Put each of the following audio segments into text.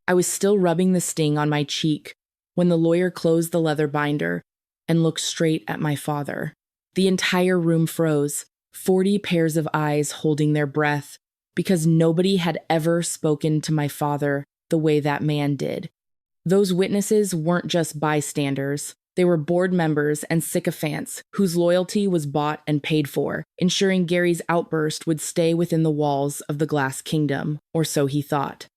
I was still rubbing the sting on my cheek when the lawyer closed the leather binder and looked straight at my father. The entire room froze, 40 pairs of eyes holding their breath, because nobody had ever spoken to my father the way that man did. Those witnesses weren't just bystanders. They were board members and sycophants whose loyalty was bought and paid for, ensuring Gary's outburst would stay within the walls of the Glass Kingdom, or so he thought.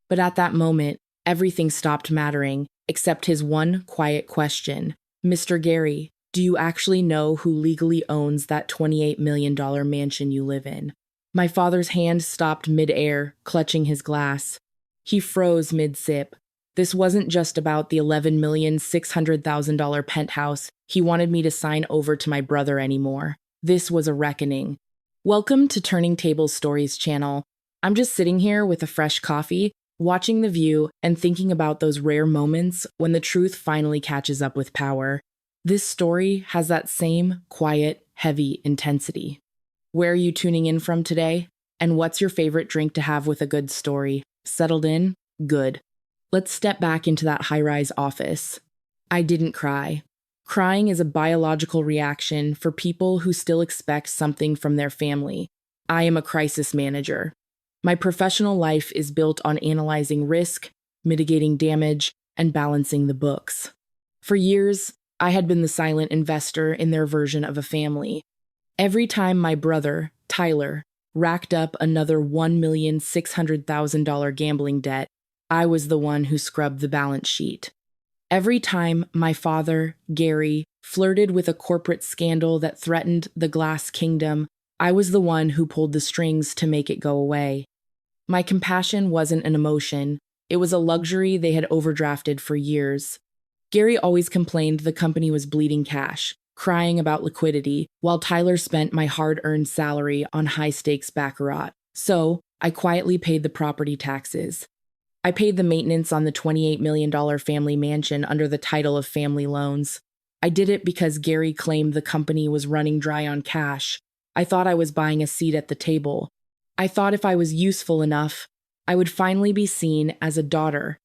But at that moment, everything stopped mattering, except his one quiet question. Mr. Gary, do you actually know who legally owns that $28 million mansion you live in? My father's hand stopped mid-air, clutching his glass. He froze mid-sip. This wasn't just about the $11,600,000 penthouse he wanted me to sign over to my brother anymore. This was a reckoning. Welcome to Turning Tables Stories channel. I'm just sitting here with a fresh coffee, watching the view and thinking about those rare moments when the truth finally catches up with power. This story has that same quiet, heavy intensity. Where are you tuning in from today? And what's your favorite drink to have with a good story? Settled in? Good. Let's step back into that high-rise office. I didn't cry. Crying is a biological reaction for people who still expect something from their family. I am a crisis manager. My professional life is built on analyzing risk, mitigating damage, and balancing the books. For years, I had been the silent investor in their version of a family. Every time my brother, Tyler, racked up another $1,600,000 gambling debt, I was the one who scrubbed the balance sheet. Every time my father, Gary, flirted with a corporate scandal that threatened the Glass Kingdom, I was the one who pulled the strings to make it go away. My compassion wasn't an emotion. It was a luxury they had overdrafted for years. Gary always complained the company was bleeding cash, crying about liquidity, while Tyler spent my hard-earned salary on high-stakes baccarat. So, I quietly paid the property taxes. I paid the maintenance on the $28 million family mansion under the title of family loans. I did it because Gary claimed the company was running dry on cash. I thought I was buying a seat at the table. I thought if I was useful enough, I would finally be seen as a daughter.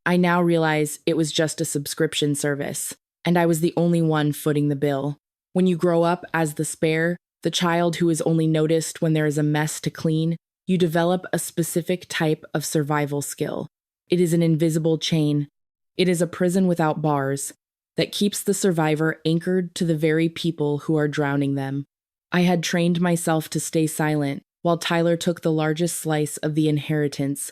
I now realize it was just a subscription service, and I was the only one footing the bill. When you grow up as the spare, the child who is only noticed when there is a mess to clean, you develop a specific type of survival skill. It is an invisible chain. It is a prison without bars that keeps the survivor anchored to the very people who are drowning them. I had trained myself to stay silent while Tyler took the largest slice of the inheritance.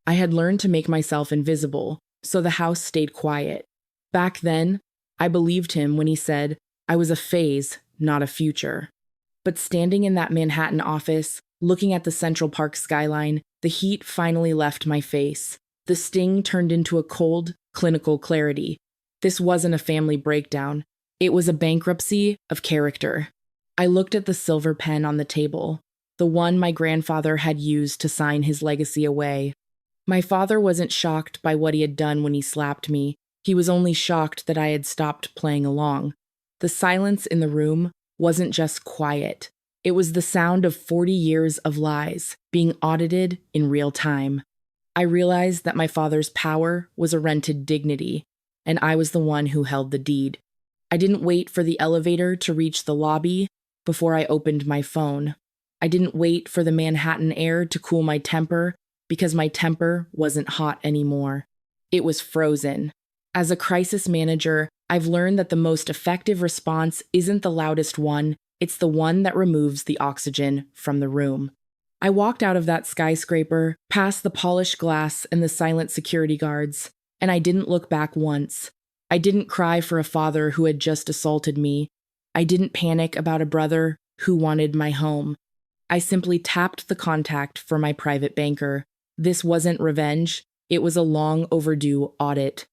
I had learned to make myself invisible, so the house stayed quiet. Back then, I believed him when he said I was a phase, not a future. But standing in that Manhattan office, looking at the Central Park skyline, the heat finally left my face. The sting turned into a cold, clinical clarity. This wasn't a family breakdown. It was a bankruptcy of character. I looked at the silver pen on the table, the one my grandfather had used to sign his legacy away. My father wasn't shocked by what he had done when he slapped me. He was only shocked that I had stopped playing along. The silence in the room wasn't just quiet. It was the sound of 40 years of lies being audited in real time. I realized that my father's power was a rented dignity, and I was the one who held the deed. I didn't wait for the elevator to reach the lobby before I opened my phone. I didn't wait for the Manhattan air to cool my temper because my temper wasn't hot anymore. It was frozen. As a crisis manager, I've learned that the most effective response isn't the loudest one. It's the one that removes the oxygen from the room. I walked out of that skyscraper, past the polished glass and the silent security guards, and I didn't look back once. I didn't cry for a father who had just assaulted me. I didn't panic about a brother who wanted my home. I simply tapped the contact for my private banker. This wasn't revenge. It was a long overdue audit.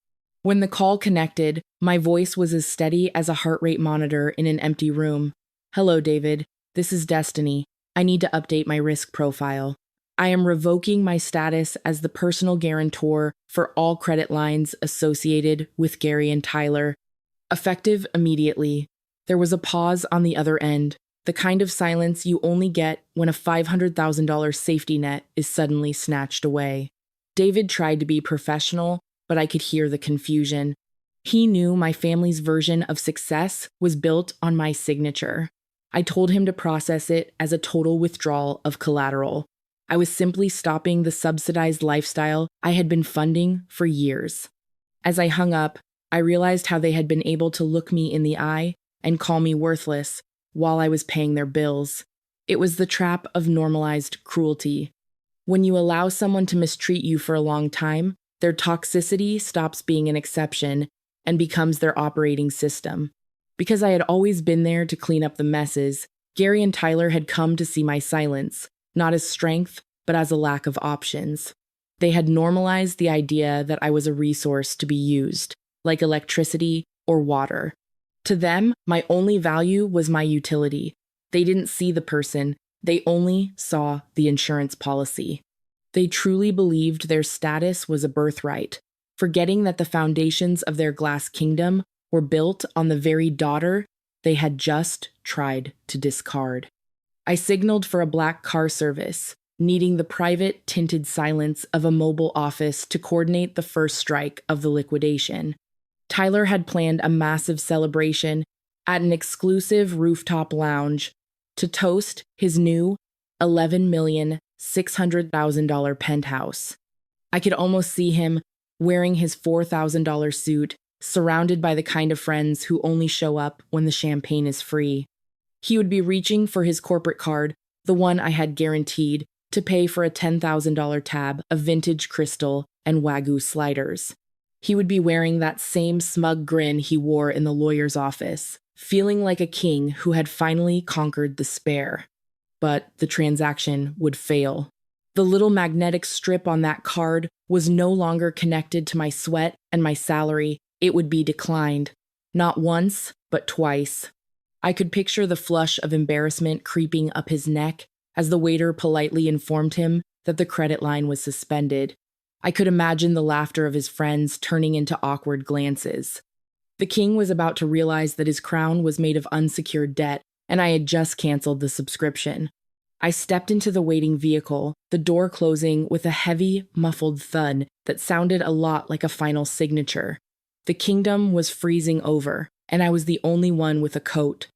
When the call connected, my voice was as steady as a heart rate monitor in an empty room. Hello, David. This is Destiny. I need to update my risk profile. I am revoking my status as the personal guarantor for all credit lines associated with Gary and Tyler. Effective immediately. There was a pause on the other end, the kind of silence you only get when a $500,000 safety net is suddenly snatched away. David tried to be professional, but I could hear the confusion. He knew my family's version of success was built on my signature. I told him to process it as a total withdrawal of collateral. I was simply stopping the subsidized lifestyle I had been funding for years. As I hung up, I realized how they had been able to look me in the eye and call me worthless while I was paying their bills. It was the trap of normalized cruelty. When you allow someone to mistreat you for a long time, their toxicity stops being an exception and becomes their operating system. Because I had always been there to clean up the messes, Gary and Tyler had come to see my silence, not as strength, but as a lack of options. They had normalized the idea that I was a resource to be used, like electricity or water. To them, my only value was my utility. They didn't see the person, they only saw the insurance policy. They truly believed their status was a birthright, forgetting that the foundations of their glass kingdom were built on the very daughter they had just tried to discard. I signaled for a black car service, needing the private, tinted silence of a mobile office to coordinate the first strike of the liquidation. Tyler had planned a massive celebration at an exclusive rooftop lounge to toast his new $11,600,000 penthouse. I could almost see him wearing his $4,000 suit, surrounded by the kind of friends who only show up when the champagne is free. He would be reaching for his corporate card, the one I had guaranteed, to pay for a $10,000 tab of vintage crystal and Wagyu sliders. He would be wearing that same smug grin he wore in the lawyer's office, feeling like a king who had finally conquered the spare. But the transaction would fail. The little magnetic strip on that card was no longer connected to my sweat and my salary. It would be declined. Not once, but twice. I could picture the flush of embarrassment creeping up his neck as the waiter politely informed him that the credit line was suspended. I could imagine the laughter of his friends turning into awkward glances. The king was about to realize that his crown was made of unsecured debt, and I had just canceled the subscription. I stepped into the waiting vehicle, the door closing with a heavy, muffled thud that sounded a lot like a final signature. The kingdom was freezing over, and I was the only one with a coat.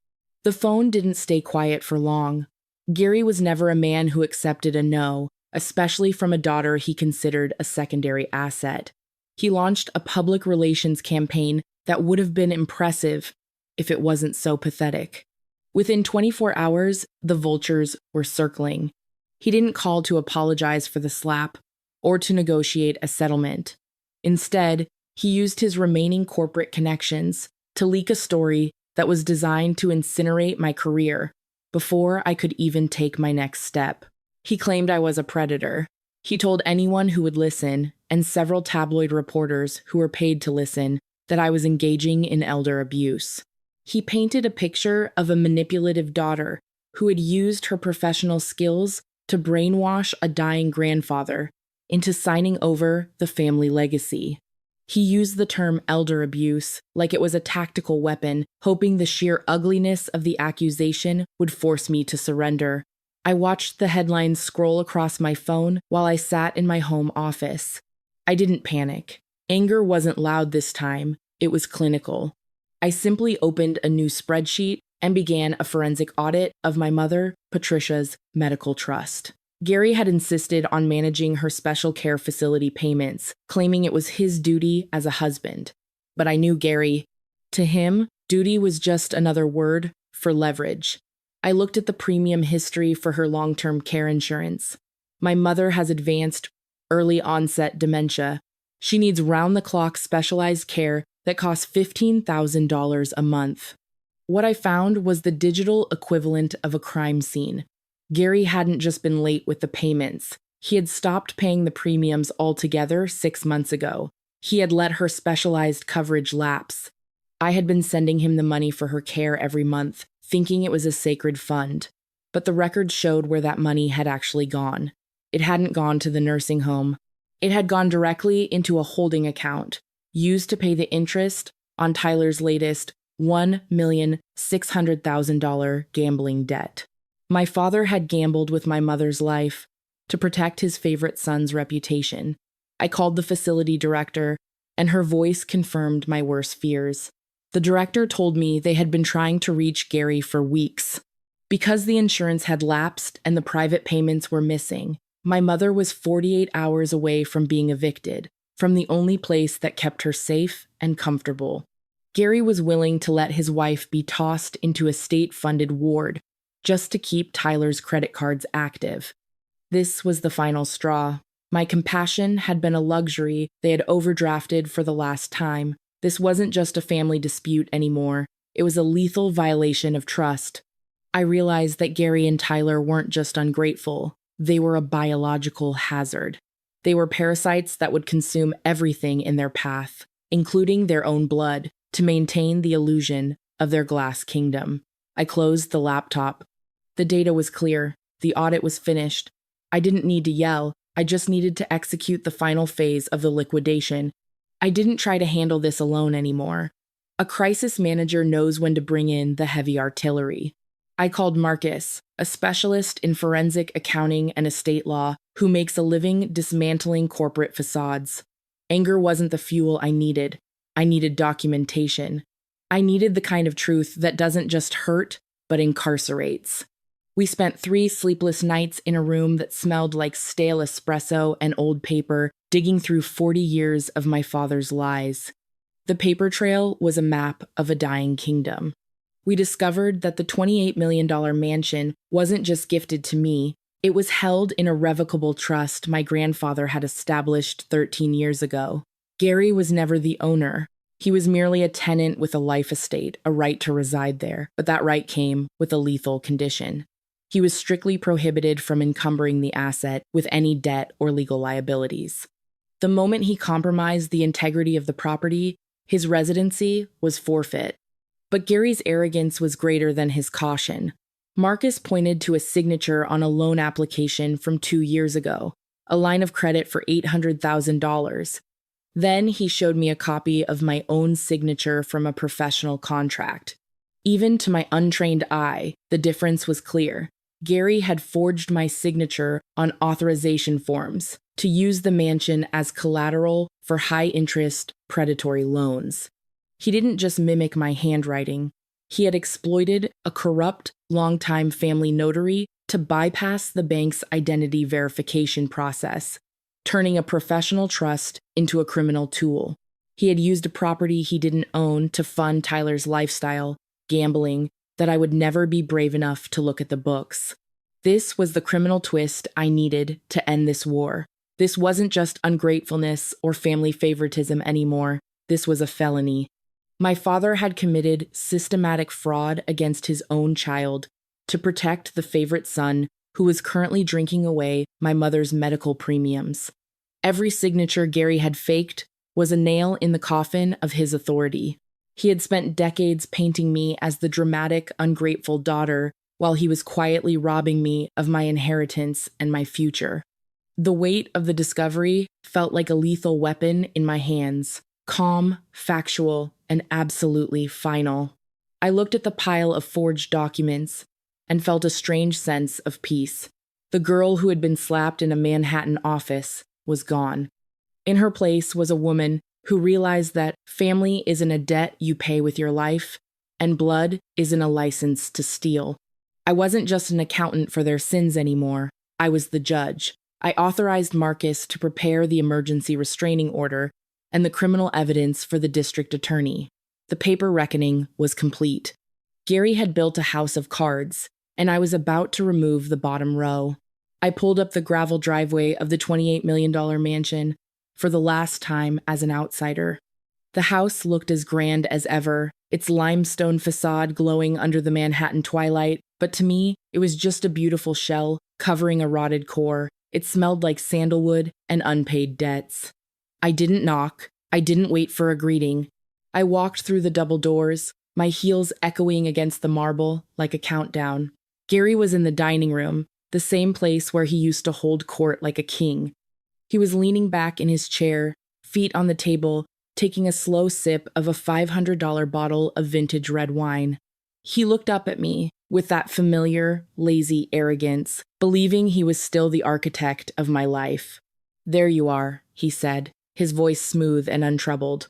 The phone didn't stay quiet for long. Gary was never a man who accepted a no, especially from a daughter he considered a secondary asset. He launched a public relations campaign that would have been impressive if it wasn't so pathetic. Within 24 hours, the vultures were circling. He didn't call to apologize for the slap or to negotiate a settlement. Instead, he used his remaining corporate connections to leak a story that was designed to incinerate my career before I could even take my next step. He claimed I was a predator. He told anyone who would listen, and several tabloid reporters who were paid to listen, that I was engaging in elder abuse. He painted a picture of a manipulative daughter who had used her professional skills to brainwash a dying grandfather into signing over the family legacy. He used the term elder abuse like it was a tactical weapon, hoping the sheer ugliness of the accusation would force me to surrender. I watched the headlines scroll across my phone while I sat in my home office. I didn't panic. Anger wasn't loud this time, it was clinical. I simply opened a new spreadsheet and began a forensic audit of my mother, Patricia's medical trust. Gary had insisted on managing her special care facility payments, claiming it was his duty as a husband. But I knew Gary. To him, duty was just another word for leverage. I looked at the premium history for her long-term care insurance. My mother has advanced, early-onset dementia. She needs round-the-clock specialized care that costs $15,000 a month. What I found was the digital equivalent of a crime scene. Gary hadn't just been late with the payments. He had stopped paying the premiums altogether 6 months ago. He had let her specialized coverage lapse. I had been sending him the money for her care every month, thinking it was a sacred fund. But the records showed where that money had actually gone. It hadn't gone to the nursing home. It had gone directly into a holding account, used to pay the interest on Tyler's latest $1,600,000 gambling debt. My father had gambled with my mother's life to protect his favorite son's reputation. I called the facility director, and her voice confirmed my worst fears. The director told me they had been trying to reach Gary for weeks. Because the insurance had lapsed and the private payments were missing, my mother was 48 hours away from being evicted, from the only place that kept her safe and comfortable. Gary was willing to let his wife be tossed into a state-funded ward just to keep Tyler's credit cards active. This was the final straw. My compassion had been a luxury they had overdrafted for the last time. This wasn't just a family dispute anymore. It was a lethal violation of trust. I realized that Gary and Tyler weren't just ungrateful. They were a biological hazard. They were parasites that would consume everything in their path, including their own blood, to maintain the illusion of their glass kingdom. I closed the laptop. The data was clear. The audit was finished. I didn't need to yell. I just needed to execute the final phase of the liquidation. I didn't try to handle this alone anymore. A crisis manager knows when to bring in the heavy artillery. I called Marcus, a specialist in forensic accounting and estate law who makes a living dismantling corporate facades. Anger wasn't the fuel I needed. I needed documentation. I needed the kind of truth that doesn't just hurt, but incarcerates. We spent 3 sleepless nights in a room that smelled like stale espresso and old paper, digging through 40 years of my father's lies. The paper trail was a map of a dying kingdom. We discovered that the $28 million mansion wasn't just gifted to me, it was held in a revocable trust my grandfather had established 13 years ago. Gary was never the owner. He was merely a tenant with a life estate, a right to reside there, but that right came with a lethal condition. He was strictly prohibited from encumbering the asset with any debt or legal liabilities. The moment he compromised the integrity of the property, his residency was forfeit. But Gary's arrogance was greater than his caution. Marcus pointed to a signature on a loan application from 2 years ago, a line of credit for $800,000. Then he showed me a copy of my own signature from a professional contract. Even to my untrained eye, the difference was clear. Gary had forged my signature on authorization forms to use the mansion as collateral for high-interest, predatory loans. He didn't just mimic my handwriting. He had exploited a corrupt, longtime family notary to bypass the bank's identity verification process, turning a professional trust into a criminal tool. He had used a property he didn't own to fund Tyler's lifestyle, gambling, that I would never be brave enough to look at the books. This was the criminal twist I needed to end this war. This wasn't just ungratefulness or family favoritism anymore. This was a felony. My father had committed systematic fraud against his own child to protect the favorite son who was currently drinking away my mother's medical premiums. Every signature Gary had faked was a nail in the coffin of his authority. He had spent decades painting me as the dramatic, ungrateful daughter while he was quietly robbing me of my inheritance and my future. The weight of the discovery felt like a lethal weapon in my hands, calm, factual, and absolutely final. I looked at the pile of forged documents and felt a strange sense of peace. The girl who had been slapped in a Manhattan office was gone. In her place was a woman who realized that family isn't a debt you pay with your life, and blood isn't a license to steal. I wasn't just an accountant for their sins anymore. I was the judge. I authorized Marcus to prepare the emergency restraining order and the criminal evidence for the district attorney. The paper reckoning was complete. Gary had built a house of cards, and I was about to remove the bottom row. I pulled up the gravel driveway of the $28 million mansion for the last time as an outsider. The house looked as grand as ever, its limestone facade glowing under the Manhattan twilight, but to me, it was just a beautiful shell covering a rotted core. It smelled like sandalwood and unpaid debts. I didn't knock. I didn't wait for a greeting. I walked through the double doors, my heels echoing against the marble like a countdown. Gary was in the dining room, the same place where he used to hold court like a king. He was leaning back in his chair, feet on the table, taking a slow sip of a $500 bottle of vintage red wine. He looked up at me with that familiar, lazy arrogance, believing he was still the architect of my life. "There you are," he said, his voice smooth and untroubled.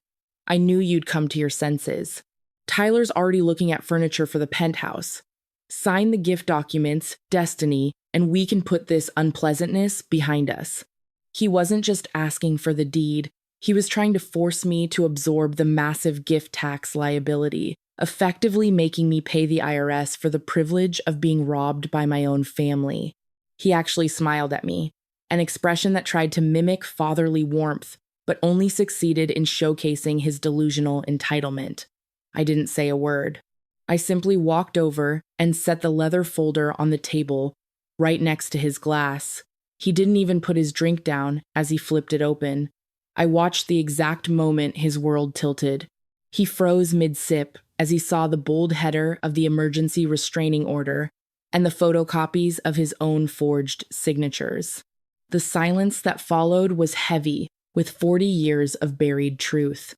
"I knew you'd come to your senses. Tyler's already looking at furniture for the penthouse. Sign the gift documents, Destiny, and we can put this unpleasantness behind us." He wasn't just asking for the deed, he was trying to force me to absorb the massive gift tax liability, effectively making me pay the IRS for the privilege of being robbed by my own family. He actually smiled at me, an expression that tried to mimic fatherly warmth, but only succeeded in showcasing his delusional entitlement. I didn't say a word. I simply walked over and set the leather folder on the table right next to his glass. He didn't even put his drink down as he flipped it open. I watched the exact moment his world tilted. He froze mid-sip as he saw the bold header of the emergency restraining order and the photocopies of his own forged signatures. The silence that followed was heavy with 40 years of buried truth.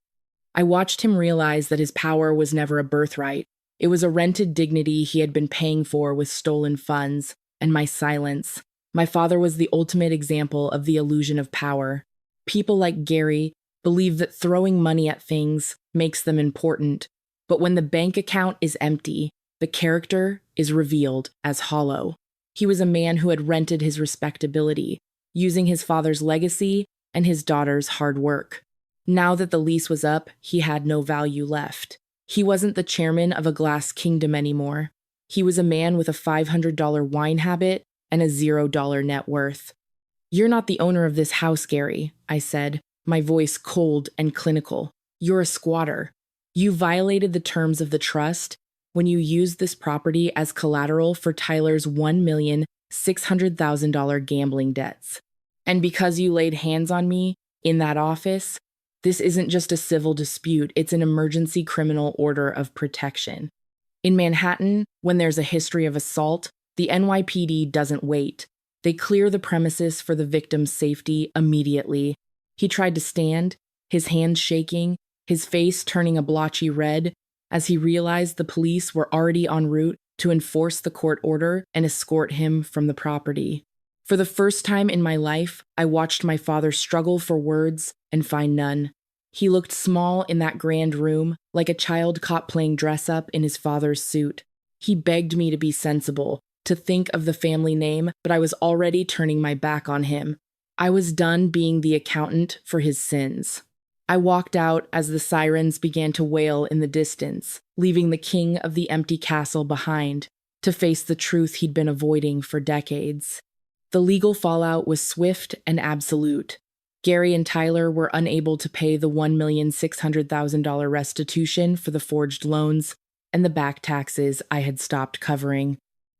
I watched him realize that his power was never a birthright. It was a rented dignity he had been paying for with stolen funds, and my silence. My father was the ultimate example of the illusion of power. People like Gary believe that throwing money at things makes them important, but when the bank account is empty, the character is revealed as hollow. He was a man who had rented his respectability, using his father's legacy and his daughter's hard work. Now that the lease was up, he had no value left. He wasn't the chairman of a glass kingdom anymore. He was a man with a $500 wine habit and a $0 net worth. "You're not the owner of this house, Gary," I said, my voice cold and clinical. "You're a squatter. You violated the terms of the trust when you used this property as collateral for Tyler's $1,600,000 gambling debts. And because you laid hands on me in that office, this isn't just a civil dispute, it's an emergency criminal order of protection. In Manhattan, when there's a history of assault, the NYPD doesn't wait. They clear the premises for the victim's safety immediately." He tried to stand, his hands shaking, his face turning a blotchy red, as he realized the police were already en route to enforce the court order and escort him from the property. For the first time in my life, I watched my father struggle for words and find none. He looked small in that grand room, like a child caught playing dress-up in his father's suit. He begged me to be sensible, to think of the family name, but I was already turning my back on him. I was done being the accountant for his sins. I walked out as the sirens began to wail in the distance, leaving the king of the empty castle behind, to face the truth he'd been avoiding for decades. The legal fallout was swift and absolute. Gary and Tyler were unable to pay the $1,600,000 restitution for the forged loans and the back taxes I had stopped covering.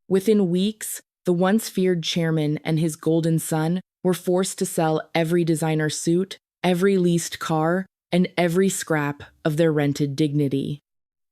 Within weeks, the once feared chairman and his golden son were forced to sell every designer suit, every leased car, and every scrap of their rented dignity.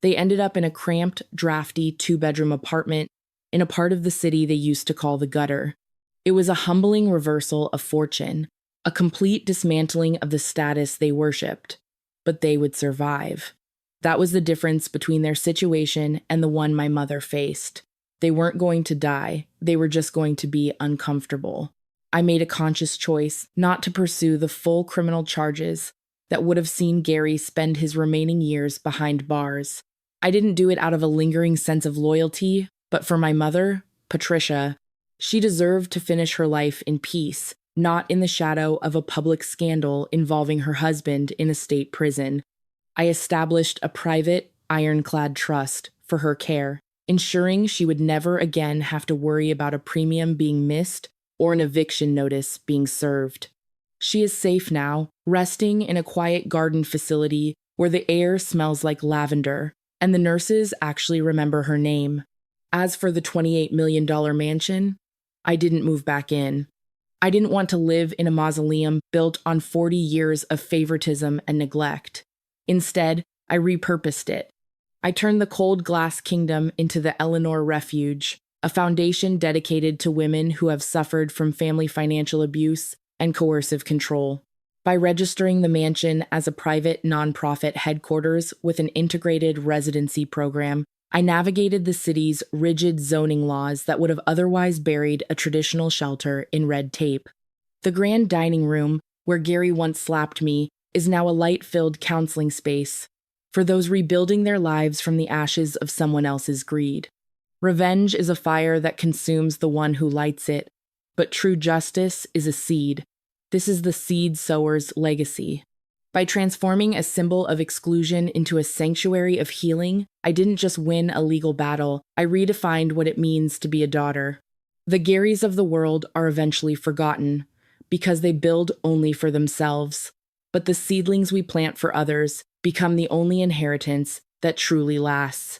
They ended up in a cramped, drafty 2-bedroom apartment in a part of the city they used to call the gutter. It was a humbling reversal of fortune, a complete dismantling of the status they worshipped, but they would survive. That was the difference between their situation and the one my mother faced. They weren't going to die, they were just going to be uncomfortable. I made a conscious choice not to pursue the full criminal charges that would have seen Gary spend his remaining years behind bars. I didn't do it out of a lingering sense of loyalty, but for my mother, Patricia. She deserved to finish her life in peace, not in the shadow of a public scandal involving her husband in a state prison. I established a private, ironclad trust for her care, ensuring she would never again have to worry about a premium being missed or an eviction notice being served. She is safe now, resting in a quiet garden facility where the air smells like lavender, and the nurses actually remember her name. As for the $28 million mansion, I didn't move back in. I didn't want to live in a mausoleum built on 40 years of favoritism and neglect. Instead, I repurposed it. I turned the cold glass kingdom into the Eleanor Refuge, a foundation dedicated to women who have suffered from family financial abuse and coercive control. By registering the mansion as a private nonprofit headquarters with an integrated residency program, I navigated the city's rigid zoning laws that would have otherwise buried a traditional shelter in red tape. The grand dining room, where Gary once slapped me, is now a light-filled counseling space for those rebuilding their lives from the ashes of someone else's greed. Revenge is a fire that consumes the one who lights it, but true justice is a seed. This is the seed sower's legacy. By transforming a symbol of exclusion into a sanctuary of healing, I didn't just win a legal battle, I redefined what it means to be a daughter. The Garys of the world are eventually forgotten, because they build only for themselves. But the seedlings we plant for others become the only inheritance that truly lasts.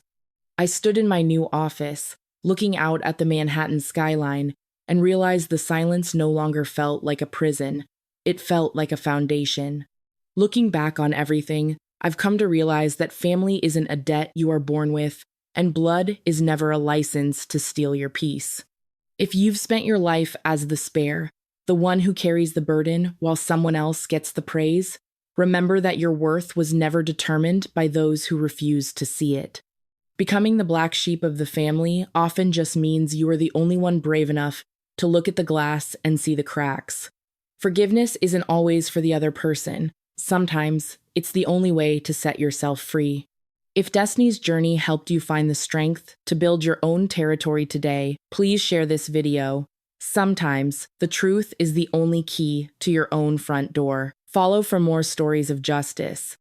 I stood in my new office, looking out at the Manhattan skyline, and realized the silence no longer felt like a prison. It felt like a foundation. Looking back on everything, I've come to realize that family isn't a debt you are born with, and blood is never a license to steal your peace. If you've spent your life as the spare, the one who carries the burden while someone else gets the praise, remember that your worth was never determined by those who refuse to see it. Becoming the black sheep of the family often just means you are the only one brave enough to look at the glass and see the cracks. Forgiveness isn't always for the other person. Sometimes it's the only way to set yourself free. If Destiny's journey helped you find the strength to build your own territory today, please share this video. Sometimes the truth is the only key to your own front door. Follow for more stories of justice.